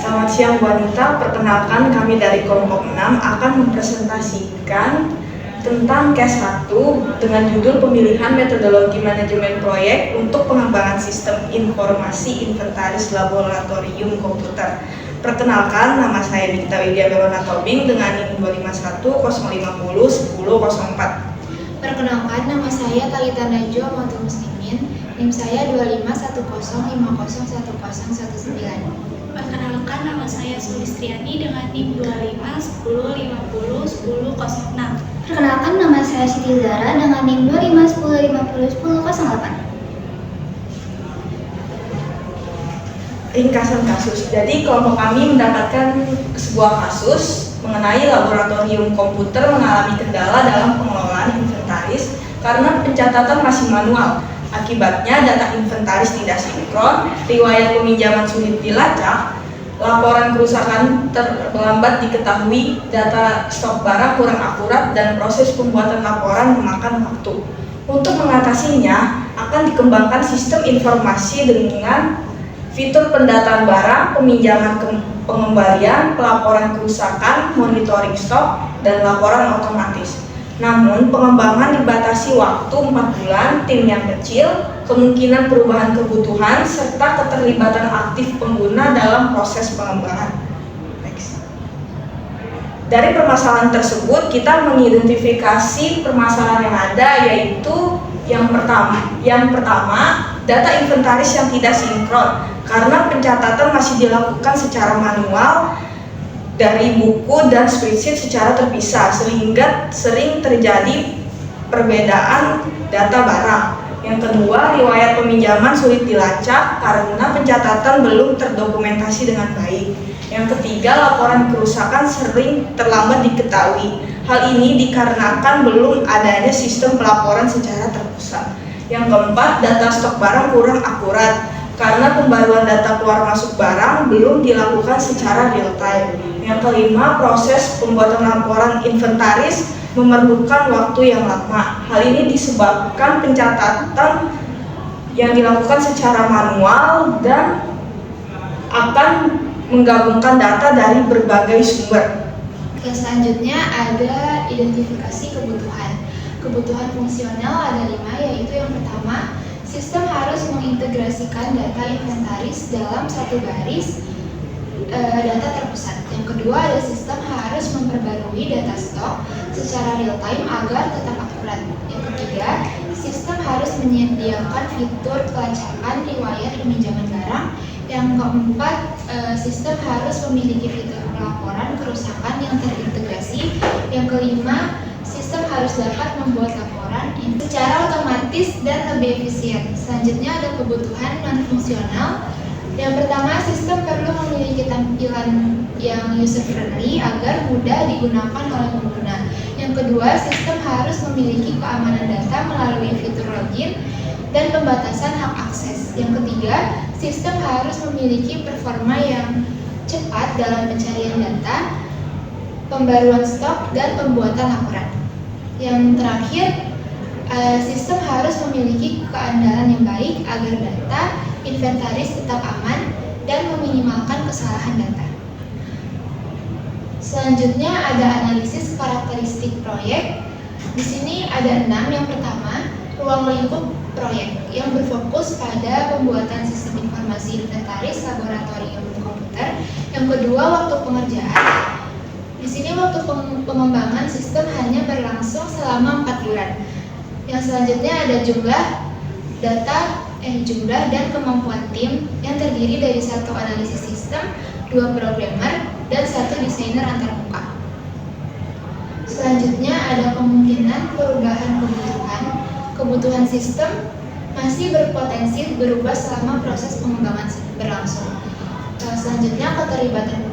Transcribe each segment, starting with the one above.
Selamat siang Bu Anita, perkenalkan kami dari kelompok 6 akan mempresentasikan tentang case 1 dengan judul pemilihan metodologi manajemen proyek untuk pengembangan sistem informasi inventaris laboratorium komputer. Perkenalkan, nama saya Dikta Widya Belona Tobing dengan NIM 251 050 1004. Perkenalkan, nama saya Talita Najwa Matul Muslimin, NIM saya 25105010119. Perkenalkan, nama saya Sulistriani dengan NIM 2510501006. Perkenalkan, nama saya Siti Zara dengan NIM 2510501008. Ringkasan kasus. Jadi kelompok kami mendapatkan sebuah kasus mengenai laboratorium komputer mengalami kendala dalam pengelolaan inventaris karena pencatatan masih manual. Akibatnya data inventaris tidak sinkron, riwayat peminjaman sulit dilacak, laporan kerusakan terlambat diketahui, data stok barang kurang akurat, dan proses pembuatan laporan memakan waktu. Untuk mengatasinya, akan dikembangkan sistem informasi dengan fitur pendataan barang, peminjaman pengembalian, pelaporan kerusakan, monitoring stok, dan laporan otomatis. Namun, pengembangan dibatasi waktu 4 bulan, tim yang kecil, kemungkinan perubahan kebutuhan, serta keterlibatan aktif pengguna dalam proses pengembangan. Next. Dari permasalahan tersebut, kita mengidentifikasi permasalahan yang ada, yaitu yang pertama, data inventaris yang tidak sinkron karena pencatatan masih dilakukan secara manual dari buku dan spreadsheet secara terpisah sehingga sering terjadi perbedaan data barang. Yang kedua, riwayat peminjaman sulit dilacak karena pencatatan belum terdokumentasi dengan baik. Yang ketiga, laporan kerusakan sering terlambat diketahui. Hal ini dikarenakan belum adanya sistem pelaporan secara terpusat. Yang keempat, data stok barang kurang akurat karena pembaruan data keluar masuk barang belum dilakukan secara real time. Yang kelima, proses pembuatan laporan inventaris memerlukan waktu yang lama. Hal ini disebabkan pencatatan yang dilakukan secara manual dan akan menggabungkan data dari berbagai sumber. Selanjutnya ada identifikasi kebutuhan. Kebutuhan fungsional ada 5, yaitu yang pertama, sistem harus mengintegrasikan data inventaris dalam satu baris data terpusat. Yang kedua, ada sistem harus memperbarui data stok secara real time agar tetap akurat. Yang ketiga, sistem harus menyediakan fitur pelacakan riwayat peminjaman barang. Yang keempat, sistem harus memiliki fitur pelaporan kerusakan yang terintegrasi. Yang kelima, sistem harus dapat membuat laporan secara otomatis dan lebih efisien. Selanjutnya ada kebutuhan non-fungsional. Yang pertama, sistem perlu memiliki tampilan yang user friendly agar mudah digunakan oleh pengguna. Yang kedua, sistem harus memiliki keamanan data melalui fitur login dan pembatasan hak akses. Yang ketiga, sistem harus memiliki performa yang cepat dalam pencarian data, pembaruan stok, dan pembuatan laporan. Yang terakhir, sistem harus memiliki keandalan yang baik agar data inventaris tetap aman dan meminimalkan kesalahan data. Selanjutnya ada analisis karakteristik proyek. Di sini ada 6. Yang pertama, ruang lingkup proyek yang berfokus pada pembuatan sistem informasi inventaris laboratorium komputer. Yang kedua, waktu pengerjaan. Di sini waktu pengembangan sistem hanya berlangsung selama 4 bulan. Yang selanjutnya ada jumlah dan kemampuan tim yang terdiri dari 1 analisis sistem, 2 programmer, dan 1 desainer antarmuka. Selanjutnya ada kemungkinan perubahan kebutuhan sistem masih berpotensi berubah selama proses pengembangan berlangsung. Selanjutnya keterlibatan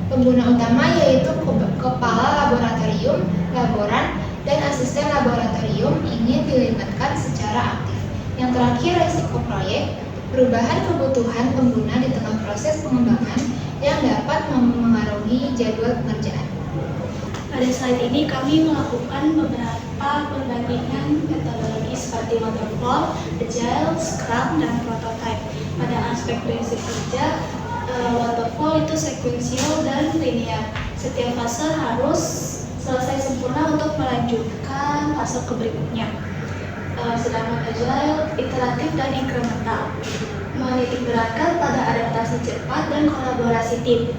pengguna utama yaitu kepala laboratorium, laboran, dan asisten laboratorium ingin dilibatkan secara aktif. Yang terakhir, resiko proyek, perubahan kebutuhan pengguna di tengah proses pengembangan yang dapat memengaruhi jadwal pengerjaan. Pada slide ini kami melakukan beberapa perbandingan metodologi seperti waterfall, agile, scrum, dan prototype. Pada aspek prinsip kerja, waterfall itu sekuensial dan linear. Setiap fase harus selesai sempurna untuk melanjutkan fase ke berikutnya. Sedangkan agile, iteratif dan incremental, menitik beratkan pada adaptasi cepat dan kolaborasi tim.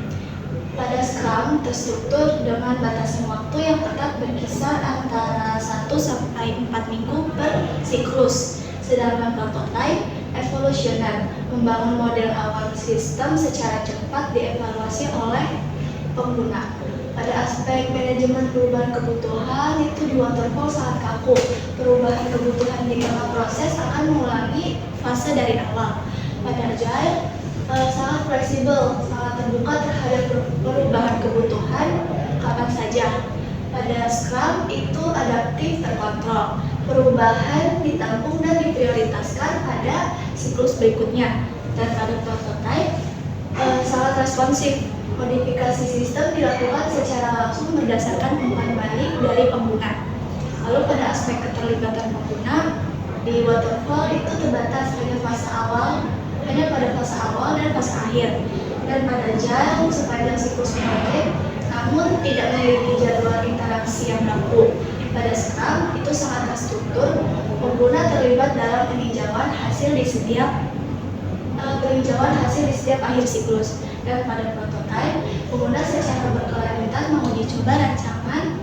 Pada Scrum terstruktur dengan batasan waktu yang tetap berkisar antara 1 sampai 4 minggu per siklus. Sedangkan prototype evolusioner, membangun model awal sistem secara cepat dievaluasi oleh pengguna. Pada aspek manajemen perubahan kebutuhan itu di waterfall sangat kaku. Perubahan kebutuhan di tengah proses akan mengulangi fase dari awal. Pada agile sangat fleksibel, sangat terbuka terhadap perubahan kebutuhan kapan saja. Pada Scrum itu adaptif, terkontrol. Perubahan ditampung dan diprioritaskan pada siklus berikutnya. Dan pada prototype sangat responsif. Modifikasi sistem dilakukan secara langsung berdasarkan umpan balik dari pengguna. Lalu pada aspek keterlibatan pengguna di waterfall itu terbatas hanya pada fase awal dan fase akhir. Dan pada agile sepanjang siklus proyek, namun tidak memiliki jadwal interaksi yang baku. Pada Scrum itu sangat terstruktur, pengguna terlibat dalam peninjauan hasil di setiap akhir siklus. Dan pada prototype, pengguna secara berkelanjutan menguji coba rancangan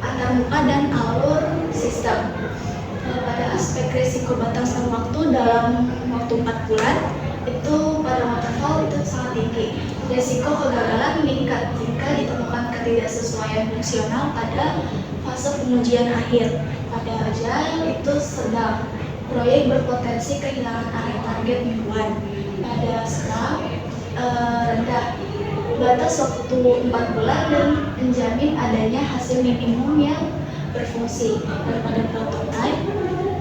antarmuka dan alur sistem. Pada aspek risiko batasan waktu dalam waktu 4 bulan, itu pada waterfall itu sangat tinggi. Risiko kegagalan meningkat jika ditemukan ketidaksesuaian fungsional pada fase pengujian akhir. Pada agile itu sedang, proyek berpotensi kehilangan area target mingguan. Pada Scrum rendah, batas waktu 4 bulan dan menjamin adanya hasil minimum yang berfungsi. Daripada prototype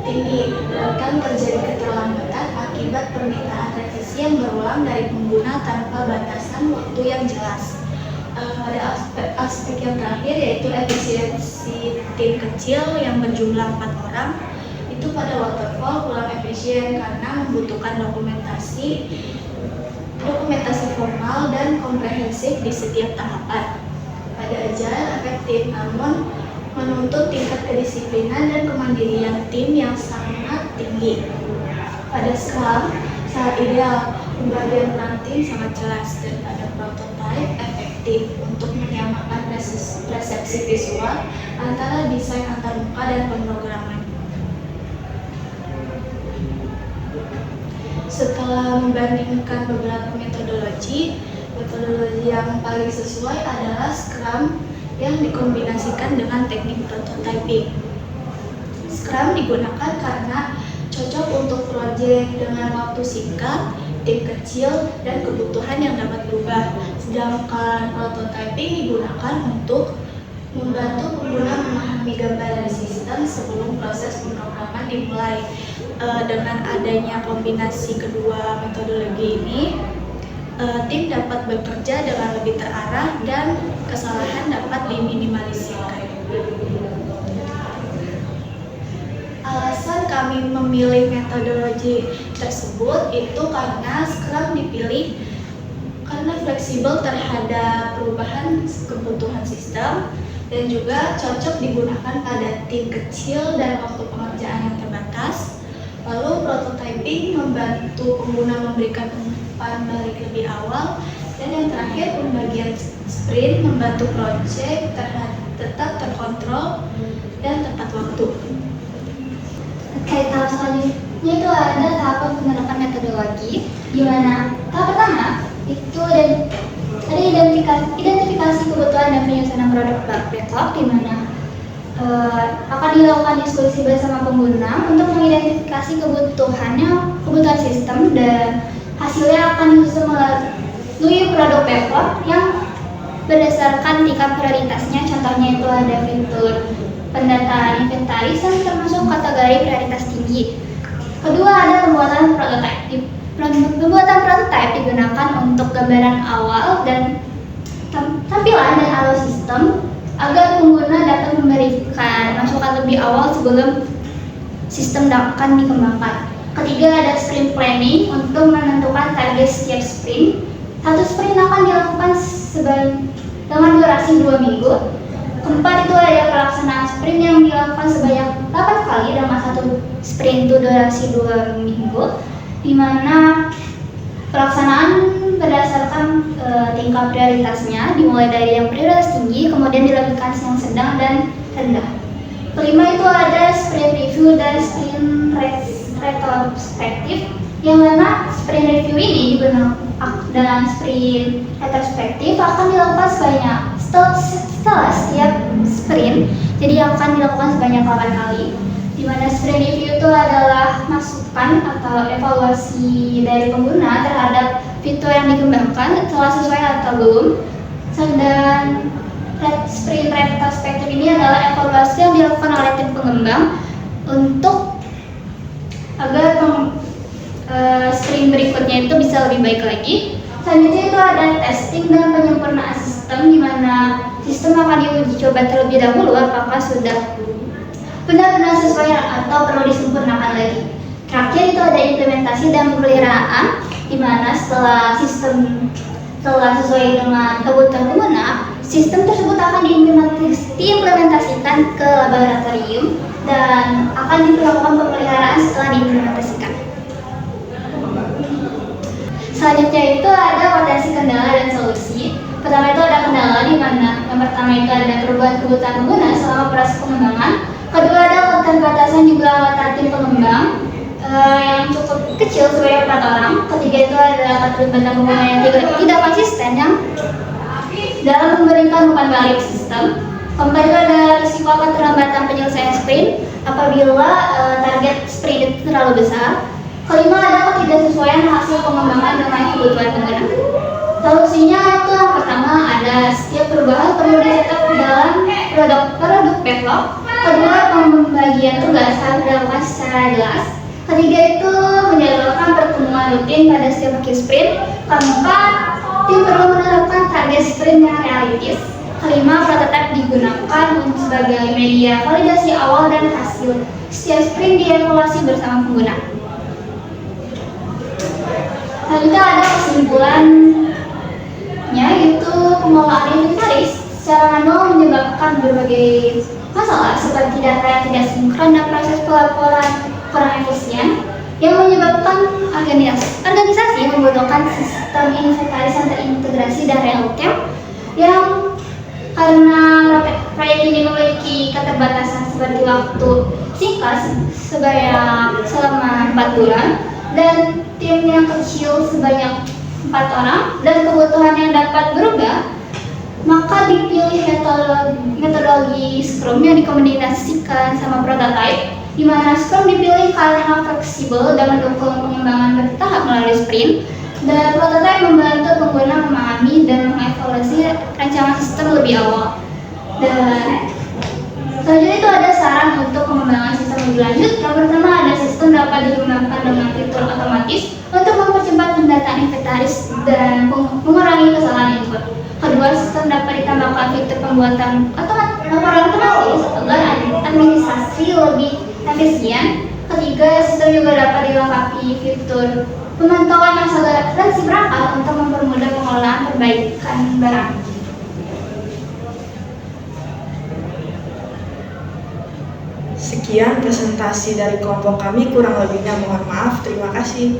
tinggi, akan terjadi keterlambatan akibat permintaan revisi yang berulang dari pengguna tanpa batasan waktu yang jelas. Pada aspek yang terakhir yaitu efisiensi tim kecil yang berjumlah 4 orang, itu pada waterfall kurang efisien karena membutuhkan dokumentasi formal dan komprehensif di setiap tahapan. Pada agile efektif, namun menuntut tingkat kedisiplinan dan kemandirian tim yang sangat tinggi. Pada Scrum sangat ideal, pembagian peran tim sangat jelas, dan pada prototype efektif untuk menyamakan persepsi visual antara desain antarmuka dan pemrograman. Setelah membandingkan beberapa metodologi yang paling sesuai adalah Scrum yang dikombinasikan dengan teknik prototyping. Scrum digunakan karena cocok untuk proyek dengan waktu singkat, tim kecil, dan kebutuhan yang dapat berubah. Sedangkan prototyping digunakan untuk membantu pengguna memahami gambaran sistem sebelum proses pemrograman dimulai. Dengan adanya kombinasi kedua metodologi ini, tim dapat bekerja dengan lebih terarah dan kesalahan dapat diminimalisirkan. Alasan kami memilih metodologi tersebut itu karena Scrum dipilih karena fleksibel terhadap perubahan kebutuhan sistem dan juga cocok digunakan pada tim kecil dan waktu pengerjaan yang terbatas. Lalu prototyping membantu pengguna memberikan umpan balik lebih awal, dan yang terakhir pembagian sprint membantu proyek tetap terkontrol dan tepat waktu. Oke, tahap selanjutnya itu ada tahapan penerapan metodologi, di mana tahap pertama itu ada identifikasi kebutuhan dan penyusunan produk backlog, di mana akan dilakukan diskusi bersama pengguna untuk mengidentifikasi kebutuhan sistem, dan hasilnya akan disusun melalui produk backlog yang berdasarkan tingkat prioritasnya. Contohnya itu ada fitur pendataan inventaris yang termasuk kategori prioritas tinggi. Kedua ada pembuatan prototype. Pembuatan prototype digunakan untuk gambaran awal dan tampilan dan alur sistem agar pengguna dapat memberikan masukan lebih awal sebelum sistem akan dikembangkan. Ketiga ada sprint planning untuk menentukan target setiap sprint. Satu sprint akan dilakukan dengan durasi 2 minggu. Keempat itu ada pelaksanaan sprint yang dilakukan sebanyak 8 kali dalam satu sprint itu durasi 2 minggu, di mana pelaksanaan berdasarkan tingkat prioritasnya, dimulai dari yang prioritas tinggi, kemudian dilanjutkan yang sedang dan rendah. Kelima itu ada sprint review dan sprint retrospektif, yang mana sprint review ini dan sprint retrospektif akan dilakukan setelah setiap sprint, jadi akan dilakukan sebanyak 8 kali. Di mana sprint review itu adalah masukan atau evaluasi dari pengguna terhadap fitur yang dikembangkan telah sesuai atau belum. Dan sprint retrospektif ini adalah evaluasi yang dilakukan oleh tim pengembang untuk agar sprint berikutnya itu bisa lebih baik lagi. Selanjutnya itu ada testing dan penyempurnaan sistem, di mana sistem akan diuji coba terlebih dahulu apakah sudah benar-benar sesuai atau perlu disempurnakan lagi. Terakhir itu ada implementasi dan pemeliharaan, di mana setelah sistem telah sesuai dengan kebutuhan pengguna, sistem tersebut akan diimplementasikan ke laboratorium dan akan dilakukan pemeliharaan setelah diimplementasikan. Selanjutnya itu ada potensi kendala dan solusi. Pertama itu ada kendala, di mana yang pertama itu ada perubahan kebutuhan pengguna selama proses pengembangan. Kedua ada keterbatasan jumlah anggota tim pengembang yang cukup kecil sebanyak 4 orang. Ketiga itu ada keterlibatan pengguna yang tidak konsisten yang dalam memberikan umpan balik sistem. Keempat itu ada risiko keterlambatan penyelesaian sprint apabila target sprint itu terlalu besar. Kelima ada ketidaksesuaian hasil pengembangan dengan kebutuhan pengguna. Solusinya itu yang pertama ada setiap perubahan perlu dicatat dalam produk backlog. Kedua, pembagian tugas harus dilakukan secara jelas. Ketiga itu menjadwalkan pertemuan rutin pada setiap akhir sprint. Keempat, tim perlu menerapkan target sprint yang realistis. Kelima, prototipe digunakan sebagai media validasi awal dan hasil setiap sprint dievaluasi bersama pengguna. Selanjutnya ada kesimpulannya, yaitu pengelolaan inventaris secara manual menyebabkan berbagai masalah seperti data yang tidak sinkron dan proses pelaporan kurang efisien, yang menyebabkan organisasi membutuhkan sistem inventaris yang terintegrasi dan real time, yang karena proyek ini memiliki keterbatasan seperti waktu singkat selama 4 bulan dan tim yang kecil sebanyak 4 orang dan kebutuhan yang dapat berubah, maka dipilih metodologi Scrum yang dikombinasikan sama prototype, di mana Scrum dipilih karena fleksibel dan mendukung pengembangan bertahap melalui sprint, dan prototype membantu pengguna memahami dan mengevaluasi rancangan sistem lebih awal. Dan selanjutnya itu ada saran untuk pengembangan sistem lebih lanjut. Yang pertama ada sistem dapat dikembangkan dengan fitur otomatis untuk mempercepat pendataan inventaris dan mengurangi kesalahan input. Kedua, sistem dapat ditambahkan fitur pembuatan laporan otomatis agar administrasi lebih efisien. Ketiga, sistem juga dapat dilengkapi fitur pemantauan yang segera dan si perangkat untuk mempermudah pengelolaan perbaikan barang. Sekian presentasi dari kelompok kami, kurang lebihnya mohon maaf. Terima kasih.